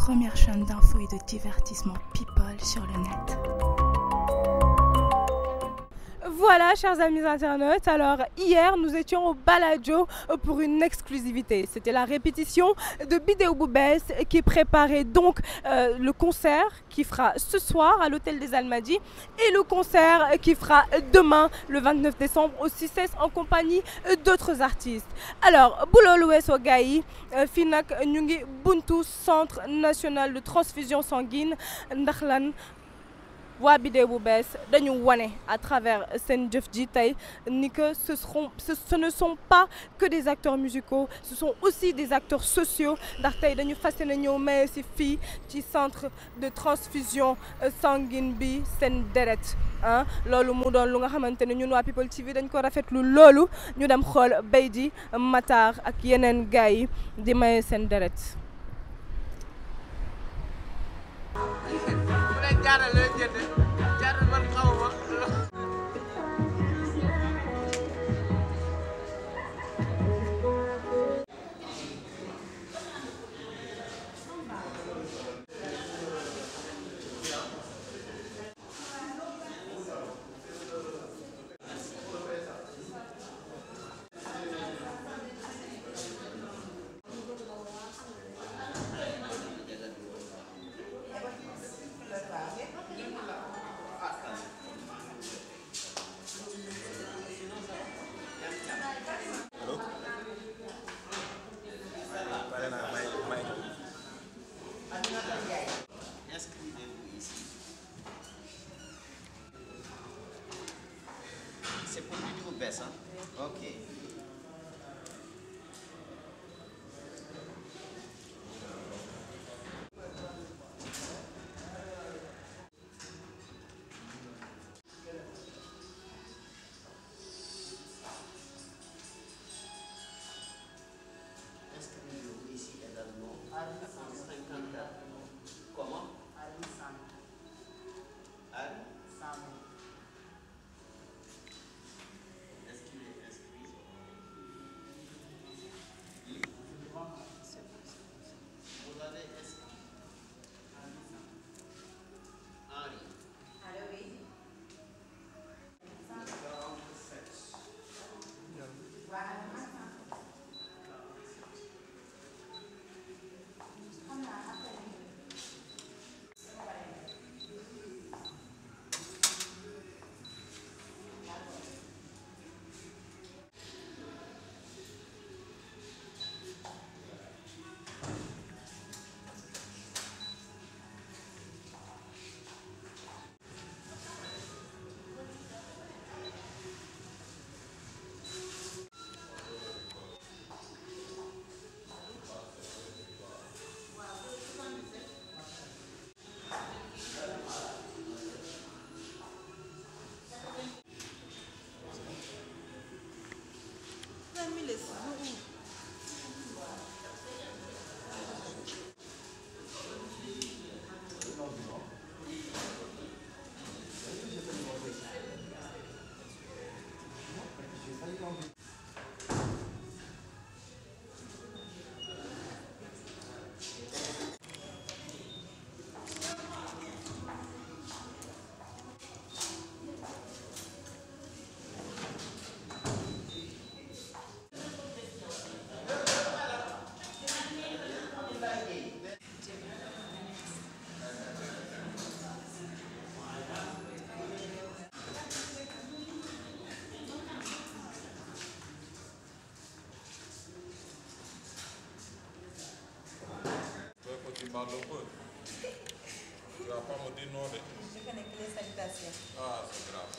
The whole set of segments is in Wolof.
première chaîne d'infos et de divertissement people sur le net. Voilà, chers amis internautes, alors hier nous étions au Baladio pour une exclusivité. C'était la répétition de Bidéo bu Bees qui préparait donc le concert qui fera ce soir à l'hôtel des Almadies et le concert qui fera demain le 29 décembre au 6S en compagnie d'autres artistes. Alors, bu loolu weesoo gars yi fii nag ñu ngi buntu centre national de transfusion sanguine ndax lan waa Bidéo bu Bees dañu wane à travers seen jëf ji tey ni que ce ne sont pas que des acteurs musicaux, ce sont aussi des acteurs sociaux ndax tey dañu fas yéene ñëw maye si fii ci centre de transfusion sanguine bi seen deret ah loolu mu doon lu nga xamante ne ñun waa People TV dañ ko rafetlu loolu ñu dem xool Beydi Matar ak yeneen gars yi di maye seen deret. C'est pour Bidéo bu Bees, hein? Ok. Inscrivez-vous ici également. Comment? Tu parles un peu. Tu vas pas me dire non. Je connais que les salutations. Ah, c'est grave.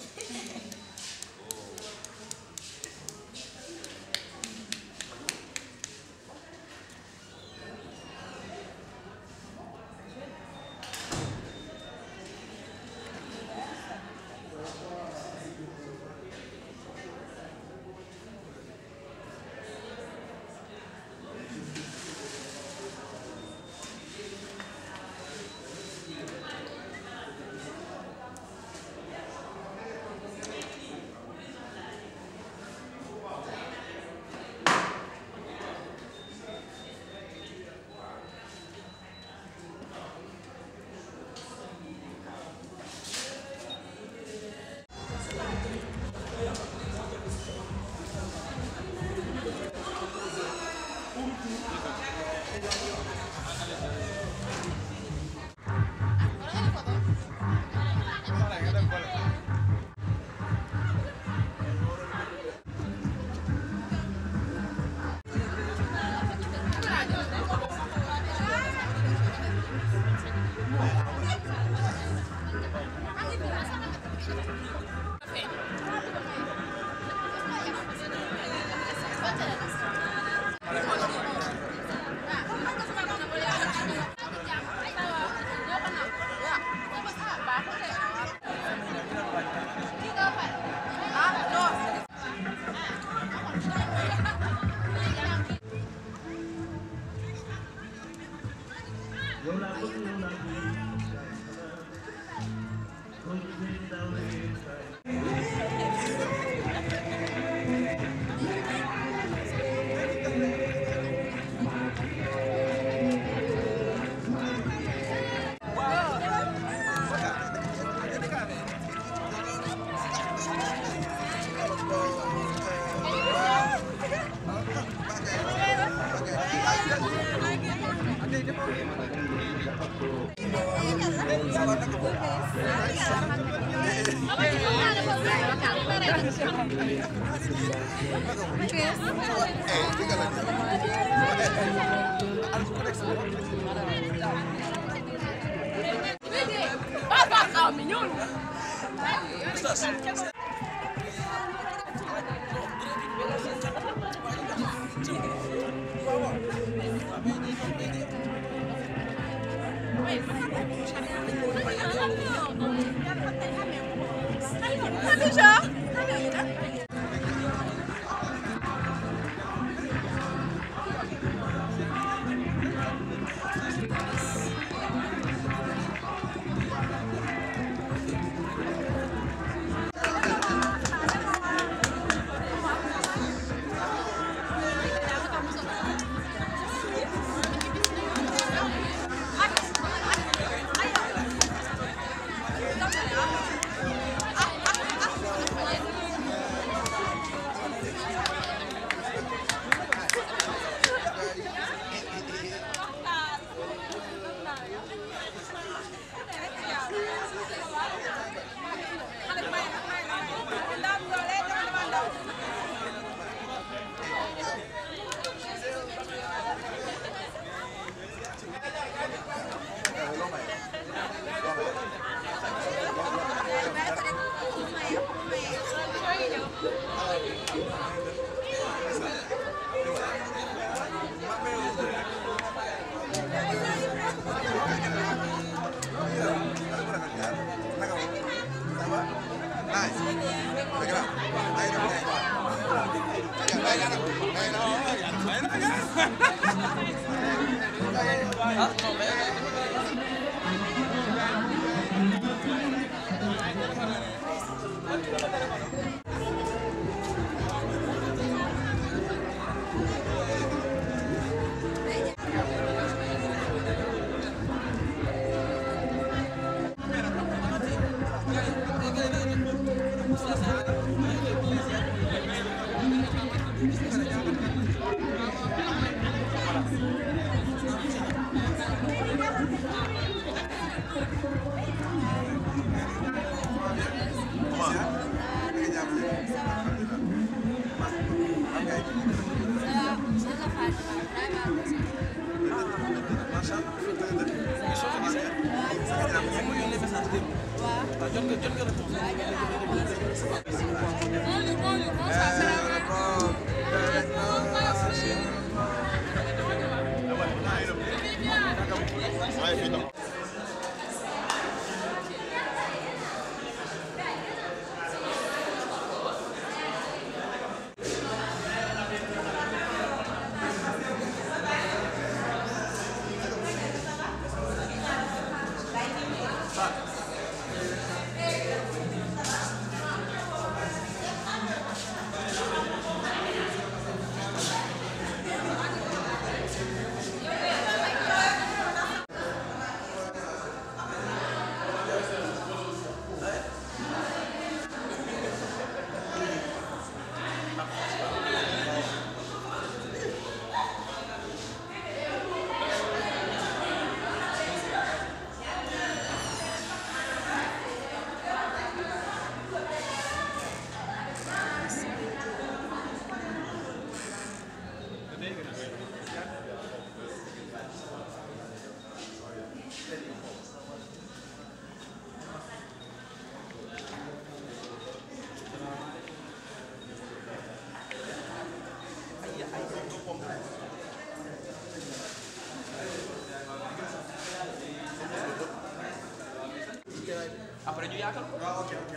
Après ñu yaatal ko. Ah, ok, ok.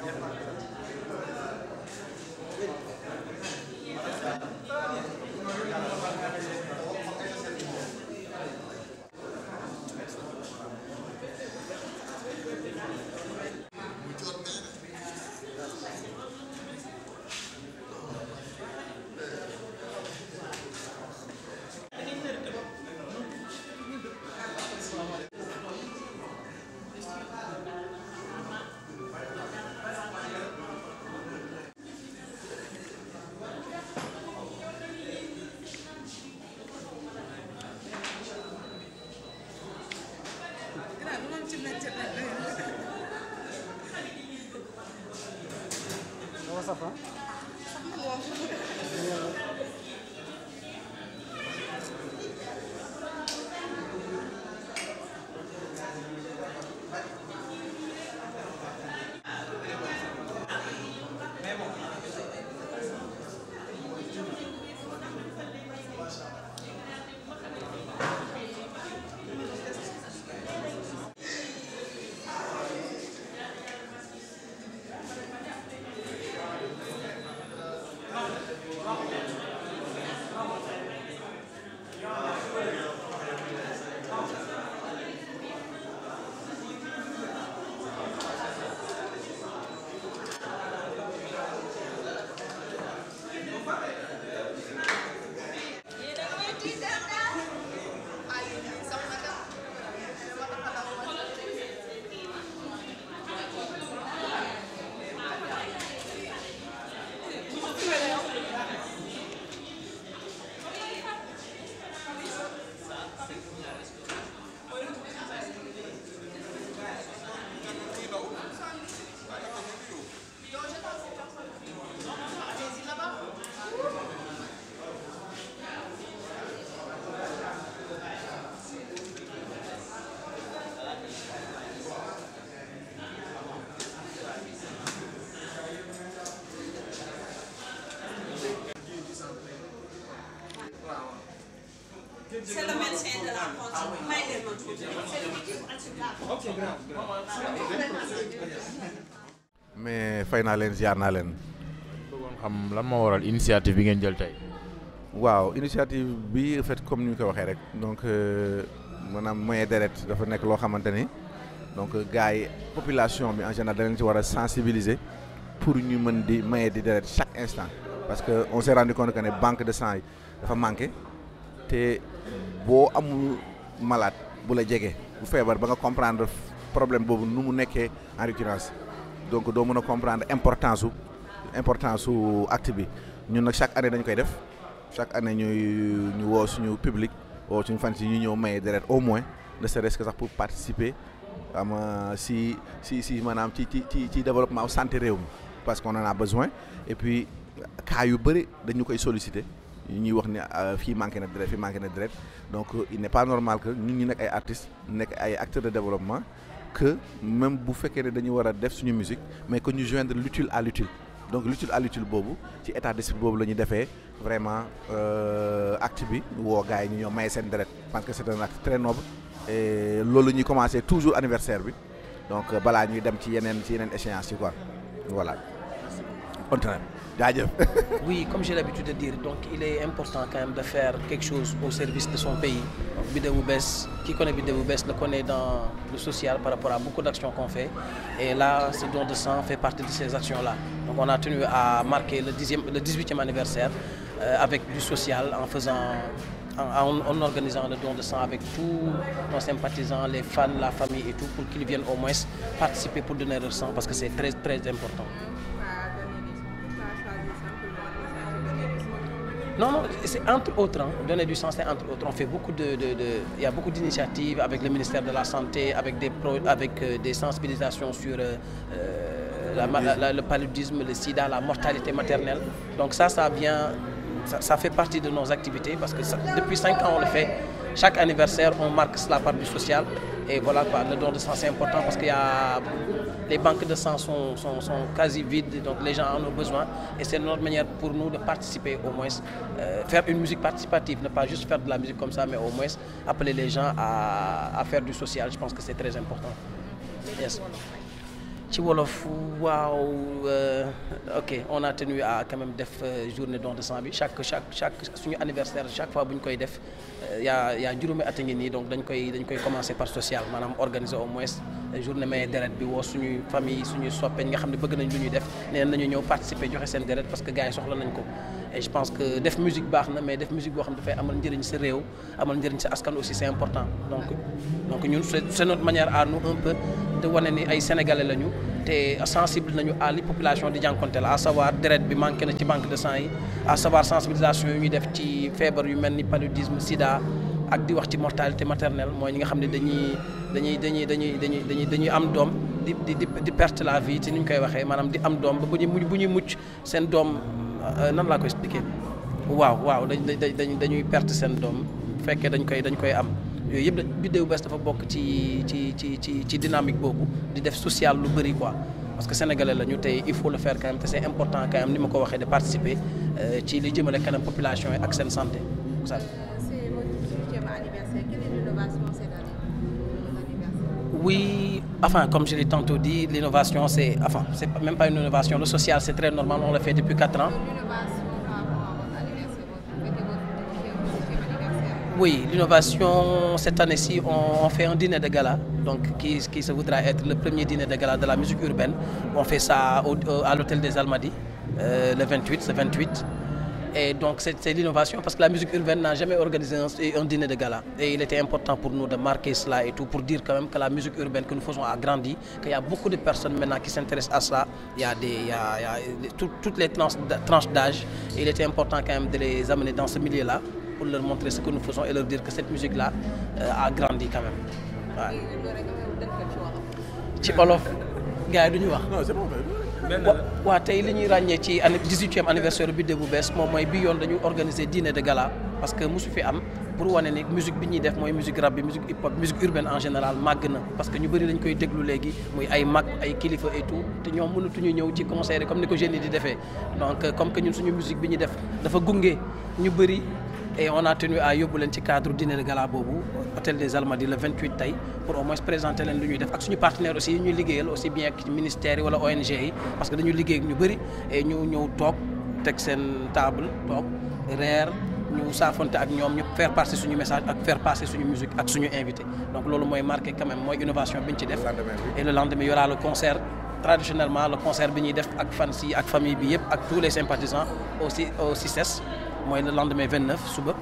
C'est le médecin de la conscience. mais fay naa leen ziar naa leen. bëggoon xam lan moo waral initiative bi ngeen jël tey. waaw initiative bi en fait comme ni ñu ko waxee rek donc maanaam moyen deret dafa nekk loo xamante ni donc gars yi population bi en général da leen ci war a sensibiliser pour ñu mën di maye di deret chaque instant parce que on s'est rendu compte que ne banque de sang yi dafa manqué te boo amul malade bu la jege bu feebar ba nga comprendre problème boobu nu mu nekkee en récurrence donc doo mën a comprendre importance su acte bi ñun nag chaque année dañu koy def chaque année ñu woo suñu public woo suñu fan si ñu ñëw maye deret au moins ne serait-ce que sax pour participer si maanaam ci développement santé réew mi parce qu'on en a besoin et puis cas yu bëri dañu koy solliciter ñuy wax ne fii manqué na deret donc il n'est pas normal que ñun ñu nekk ay artistes nekk ay acteurs de développement que même bu fekkee ne dañu war a def suñu musique mais que ñu joindre l'utile à l'utile donc l'utile à l'utile boobu ci état d'esprit boobu la ñu defee vraiment acte bi woo gars yi ñu ñoo maye seen deret parce que c'est un acte très noble et loolu la ñuy commencer toujours anniversaire bi donc balaa ñuy dem ci yeneen échéance yi quoi voilà. Oui, comme j'ai l'habitude de dire, donc il est important quand même de faire quelque chose au service de son pays. Biddew bu Bees, qui connaît Biddew bu Bees le connaît dans le social par rapport à beaucoup d'actions qu'on fait. Et là, ce don de sang fait partie de ces actions-là. Donc on a tenu à marquer le 18e anniversaire avec du social en organisant le don de sang avec tous nos sympathisants, les fans, la famille et tout, pour qu'ils viennent au moins participer pour donner leur sang parce que c'est très, très important. Non, c'est entre autres, donner du sang, c'est entre autres. On fait il y a beaucoup d'initiatives avec le ministère de la Santé, avec des sensibilisations sur le paludisme, le sida, la mortalité maternelle. Donc ça fait partie de nos activités parce que depuis 5 ans on le fait. Chaque anniversaire, on marque cela par du social. Et voilà quoi, le don de sang c'est important parce que les banques de sang sont quasi vides, donc les gens en ont besoin. Et c'est notre manière pour nous de participer au moins, faire une musique participative, ne pas juste faire de la musique comme ça, mais au moins appeler les gens à faire du social. Je pense que c'est très important. Yes. Ci wolof waaw ok on a tenu à quand même def journée don de sang bi chaque suñu anniversaire chaque fois bu ñu koy def y a juróomi at a ngi nii donc dañ koy commencer par social maanaam organiser au moins journée maye deret bi woo suñuy famille suñuy soppeñ nga xam ne bëgg nañ lu ñuy def nee nañu ñëw participer joxe seen deret parce que gars yi soxla nañ ko et je pense que def musique baax na mais def musique boo xam ne dafay amal njëriñ sa réew amal njëriñ sa askan aussi c'est important donc ñun c'est notre manière à nous un peu de wane ni ay sénégalais lañu te sensible nañu à li population di jànkonteel à savoir deret bi manqué na ci banque de sang yi à savoir sensibilisation yu ñuy def ci feebar yu mel ni paludisme sida ak di wax ci mortalité maternelle mooy ñi nga xam ne dañuy am doom di perte la vie ci ni ñu koy waxee maanaam di am doom ba bu ñuy mucc seen doom nan laa koy expliquer waaw dañuy perte seen doom bu fekkee dañ koy am yooyu yëpp Biddew bu Bees dafa bokk ci dynamique boobu di def social lu bëri quoi parce que sénégalais la ñu tey il faut le faire quand même te c'est important quand même ni ma ko waxee de participer ci li jëmale kanam population yi ak seen santé. C'est votre 18e anniversaire. Quelle est l'innovation cette année? Oui, enfin comme je l'ai tantôt dit, l'innovation c'est même pas une innovation, le social c'est très normal, on le fait depuis 4 ans. Oui, l'innovation, cette année-ci, on fait un dîner de gala, donc qui se voudra être le premier dîner de gala de la musique urbaine. On fait ça à l'hôtel des Almadies, le 28. Et donc c'est l'innovation parce que la musique urbaine n'a jamais organisé un dîner de gala. Et il était important pour nous de marquer cela et tout, pour dire quand même que la musique urbaine que nous faisons a grandi, qu'il y a beaucoup de personnes maintenant qui s'intéressent à cela. Il y a toutes les tranches d'âge. Et il était important quand même de les amener dans ce milieu-là, pour leur montrer ce que nous faisons et leur dire que cette musique-là a grandi quand même. Ouais. Ci olof gars yi duñu wax. Non, c'est bon. waaw tey li ñuy ràññee ci 18e anniversaire Biddew bu Bees moom mooy bi yoon dañu organiser dîner de gala parce que mosu fi am pour wane ni musique bi ñuy def mooy musique rap bi musique hip hop musique urbaine en général màgg na parce que ñu bëri dañ koy déglu léegi muy ay mag ay kilifa et tout te ñoom mënatuñu ñëw ci concert comme ni ko jeunes yi di defee donc comme que ñun suñu musique bi ñuy def dafa gunge ñu bëri et on a tenu à yóbbu leen ci cadre dîner de gala boobu hôtel des Almadies le 28 tey pour au moins présenter leen lu ñuy def ak suñu partenaire aussi ñuy liggéeyal aussi bien ak ministères yi wala ONG yi parce que dañu liggéey ak ñu bëri et ñu ñëw toog teg seen table toog reer ñu saafonte ak ñoom ñu faire passer suñu message ak faire passer suñu musique ak suñu invité donc loolu mooy marqué quand même mooy innovation bi ñu ci def et le lendemain il y aura le concert traditionnellement le concert bi ñuy def ak fans yi ak famille bi yëpp ak tous les sympathisants aussi au CICES mooy le lendemain 29 suba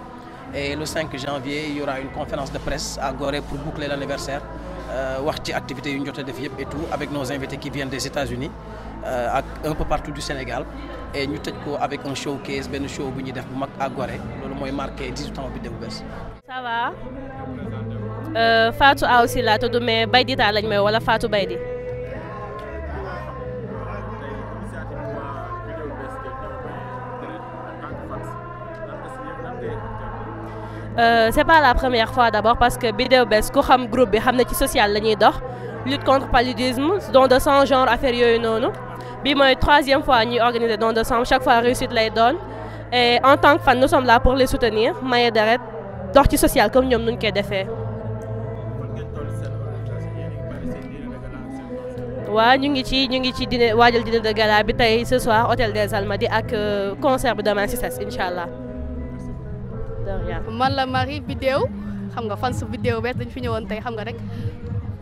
et le 5 janvier il y aura une conférence de presse à Gorée pour boucler l'anniversaire wax ci activités yu ñu jot a def yëpp et tout avec nos invités qui viennent des États-Unis ak un peu partout du Sénégal et ñu tëj ko avec un showcase benn show bu ñuy def bu mag à Gorée loolu mooy marqué 18 ans Biddew bu bees. Ça va Fatou Aw si laa tudd mais Baydi Tall lañ may wala Fatou Baydi. C'est pas la première fois d'abord parce que Biddew Bess ku xam groupe bi xam na ci social la ñuy dox lutte contre paludisme don de sang genre affaire yooyu noonu bi mooy 3e fois ñuy organiser don de sang chaque fois réussite lay doon et en tant que fan nous sommes là pour les soutenir maye deret dox ci social comme ñoom nuñ koy defee. waaw ñu ngi ci dîner waajal dîner de gala bi tey ce soir hôtel des Almadies ak concert bi demain CICES incha allah. man la Marie Biddew xam nga fan su Biddew Bess dañu fi ñëwoon tey xam nga rek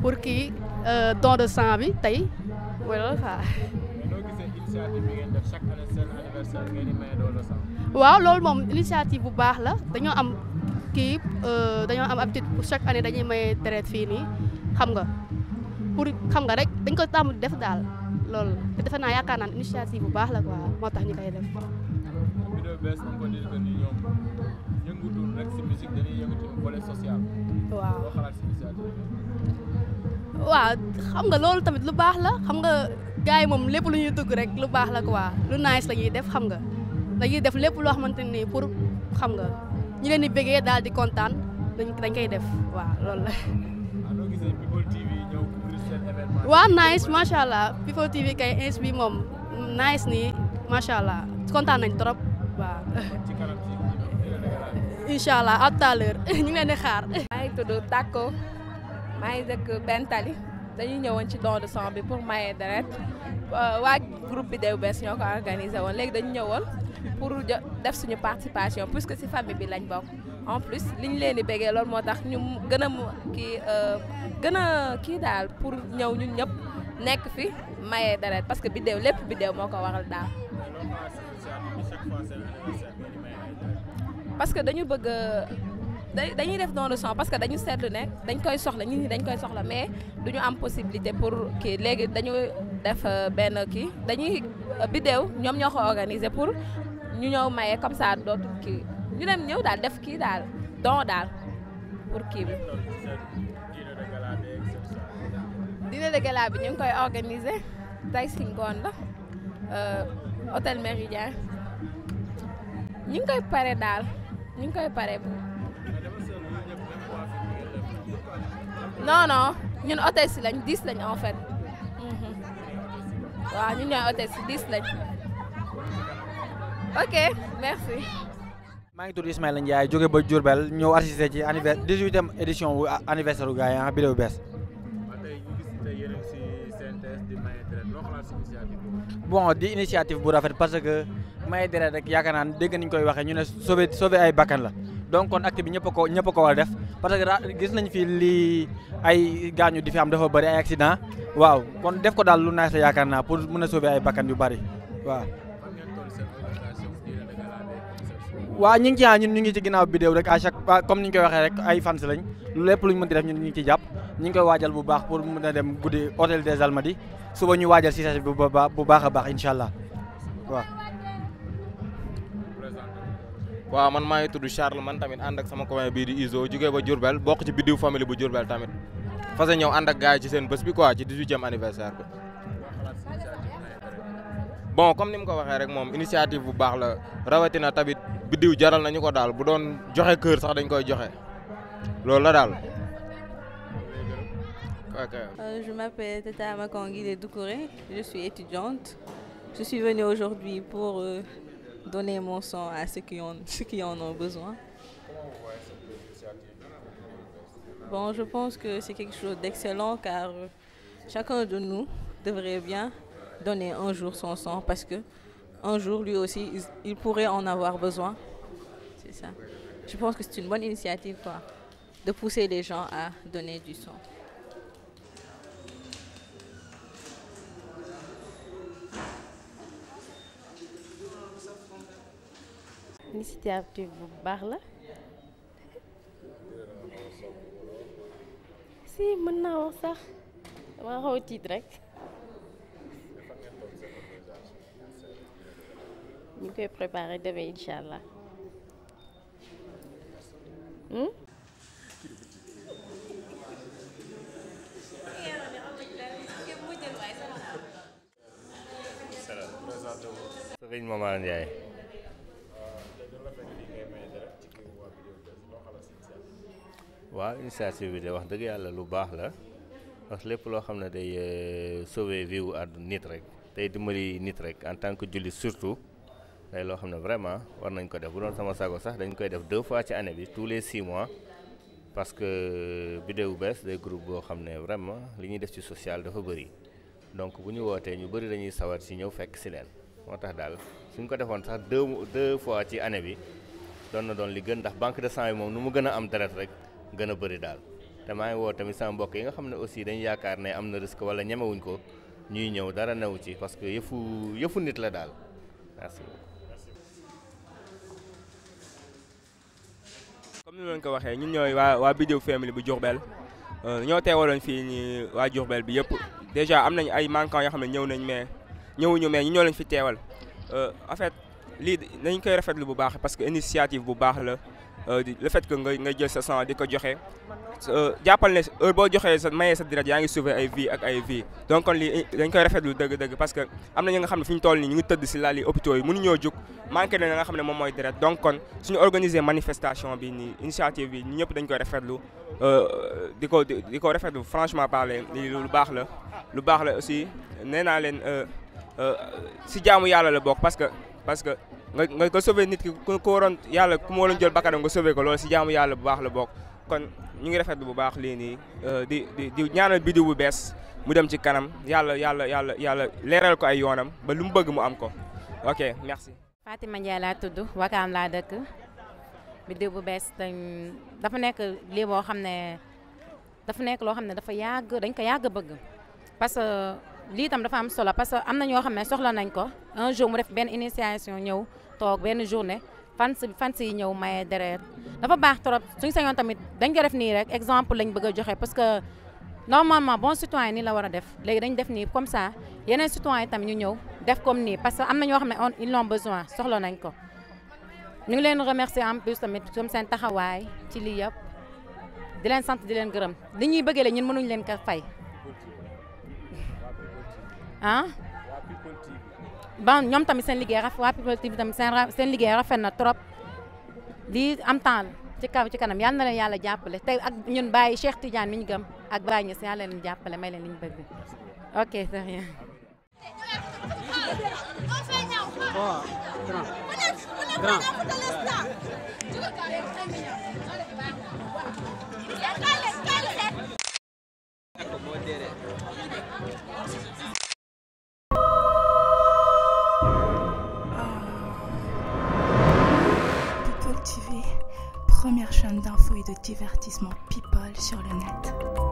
pour kii don de sang bi tey mooy loolu quoi. waaw loolu moom initiative bu baax la dañoo am habitude pour chaque année dañuy maye deret fii nii xam nga pour xam nga rek dañ ko tàmm def daal loolu te defe naa yaakaar naa initiative bu baax la quoi moo tax ñu koy def. waaw xam nga loolu tamit lu baax la xam nga gars yi moom lépp lu ñuy dugg rek lu baax la quoi lu nice la ñuy def xam nga dañuy def lépp loo xamante ni pour xam nga ñu leen di bëggee daal di kontaan dañ koy def waaw loolu la. waaw nice macha allah People TV kay ins bi moom nice nii macha allah kontaan nañ trop waaw. incha allah à tout à l'heure ñu ngi leen di xaar. maa ngi tudd Tako maa ngi dëkk Bentali dañuy ñëwoon ci don de sang bi pour maye deret waa groupe Biddew Bess ñoo ko organisé woon léegi dañu ñëwoon pour def suñu participation puisque ci famille bi lañ bokk en plus liñ leen di béggee loolu moo tax ñu gën a kii daal pour ñëw ñun ñëpp nekk fi maye deret parce que Biddew lépp Biddew moo ko waral daal. parce que dañu bëgg dañuy def don de sang parce que dañu seetlu ne dañ koy soxla nit ñi dañ koy soxla mais duñu am possibilité pour kii léegi dañu def benn kii dañuy Biddew ñoom ñoo ko organiser pour ñu ñëw maye comme ça dootul kii ñu dem ñëw daal def kii daal don daal pour kii bi. dîner de gala bi ñu ngi koy organiser tey si ngoon la hôtel Méridien ñu ngi koy pare daal ñu ngi koy pare. non ñun hôtel si lañ 10 lañ en fait waaw ñun ñooy hôtel si 10 lañ ok merci. maa ngi tudd Ismaïla Ndiaye jóge ba Diourbel ñëw assister ci 18e édition bu anniversaire gu gars yi Biddew Bess. bon di initiative bu rafet parce que maye deret rek yaakaar naa dégg nañ koy waxee ñu ne sauver ay bakkan la donc kon acte bi ñëpp a ko war a def parce que gis nañ fi lii ay gaañu di fi am dafa bëri ay accident waaw kon def ko daal lu nice la yaakaar naa pour mën a sauver ay bakkan yu bëri waaw. waaw ñu ngi ci ginnaaw Biddew rek à chaque fois comme ni ñu koy waxee rek ay fans lañ lépp luñ mën di def ñun ñu ngi ciy jàpp ñu ngi koy waajal bu baax pour mën a dem guddi hôtel des Almadies suba ñu waajal si bu baax a baax incha allah waaw. waaw man maa ngi tudd Charles man tamit ànd ak sama copain bii di Izo jugee ba Diourbel bokk ci Biddew famille bu Diourbel tamit fas ñëw ànd ak gars yi ci seen bés bi quoi ci 18e anniversaire bi. bon comme ni mu ko waxee rek moom initiative bu baax la rawatina tamit Biddew jaral nañu ko daal bu doon joxe kër sax dañ koy joxe loolu la daal. Je m'appelle Tata Makangui Doucouré, je suis étudiante. Je suis venue aujourd'hui pour donner mon sang à ceux qui en ont besoin. Bon, je pense que c'est quelque chose d'excellent car chacun de nous devrait bien donner un jour son sang parce que un jour, lui aussi, il pourrait en avoir besoin. C'est ça. Je pense que c'est une bonne initiative, quoi, de pousser les gens à donner du sang. Initiative bu baax la si mën naa wax sax dama xaw a tiit rek ñu koy préparer demee incha allah. Sëriñ Momar Ndiaye. waaw initiative bi de wax dëgg yàlla lu baax la parce que lépp loo xam ne day sauver vie wu àdduna nit rek day dimbali nit rek en tant que jullit surtout day loo xam ne vraiment war nañ ko def bu doon sama sago sax dañ koy def 2 fois ci année bi tous les 6 mois parce que Biddew bu bees day groupe boo xam ne vraiment li ñuy def ci social dafa bëri donc bu ñu wootee ñu bëri dañuy sawar ci ñëw fekk si leen moo tax daal suñ ko defoon sax 2 fois ci année bi doon na doon li gën ndax banque de sang yi moom nu mu gën a am deret rek gën a bëri daal te maa ngi woo tamit sama mbokk yi nga xam ne aussi dañu yaakaar ne am na risque wala ñemewuñ ko ñuy ñëw dara newu ci parce que yëfu nit la daal merci beaucoup. comme ni leen ko waxee ñun ñooy waa Biddew family bu Diourbel ñoo teewaloon fii nii waa Diourbel bi yëpp déjà am nañ ay manquants yoo xam ne ñëw nañ mais ñëwuñu mais ñu ñoo lañ fi teewal en fait lii dañ koy rafetlu bu baax parce que initiative bu baax la. Le fait que nga jël sa sang di ko joxe jàppal ne heure boo joxee sa mayee sa deret yaa ngi sauver ay vie ak ay vie donc kon lii dañ koy rafetlu dëgg-dëgg parce que am na ñi nga xam ne fi ñu toll nii ñu ngi tëdd si lali hôpitaux yi mënuñoo jóg manqué na nga xam ne moom mooy deret donc kon suñu organiser manifestation bi nii initiative bi ñu ñëpp dañ koy rafetlu di ko rafetlu franchement parler lii lu baax la aussi nee naa leen si jaamu yàlla la bokk parce que nga sauver nit ki ku waroon yàlla ku ma waroon jël bakkanam nga sauver ko loolu si jaamu yàlla bu baax la bokk kon ñu ngi rafetlu bu baax lii nii di ñaanal Biddew bu bees mu dem ci kanam yàlla leeral ko ay yoonam ba lu mu bëgg mu am ko ok merci. Fatima Ndiaye laa tudd Wakaam laa dëkk Biddew bu bees dafa nekk lii boo xam ne dafa nekk loo xam ne dafa yàgg dañ ko yàgg bëgg parce que lii tam dafa am solo parce que am na ñoo xam ne soxla nañ ko un jour mu def benn initiation ñëw toog benn journée fans yi ñëw maye deret dafa baax trop suñu sañoon tamit dañ ko def nii rek exemple lañ bëgg a joxe parce que normalement bon citoyen nii la war a def léegi dañ def nii comme ça yeneen citoyen yi tamit ñu ñëw def comme nii parce que am na ñoo xam ne ils ont besoin soxla nañ ko ñu ngi leen remercier en plus tamit comme seen taxawaay ci lii yëpp di leen sant di leen gërëm li ñuy bëggee la ñun mënuñ leen ko fay bon ñoom tamit seen liggéey rafet waa People TV tamit seen liggéey rafet na trop lii am temps ci kaw ci kanam yal na leen yàlla jàppale tey ak ñun Baye Cheikh Tidiane mi ñu gëm ak Baye Niass yàlla leen jàppale may leen li ñu bëgg ok c'est rien. People TV, première chaîne d'infos et de divertissement people sur le net.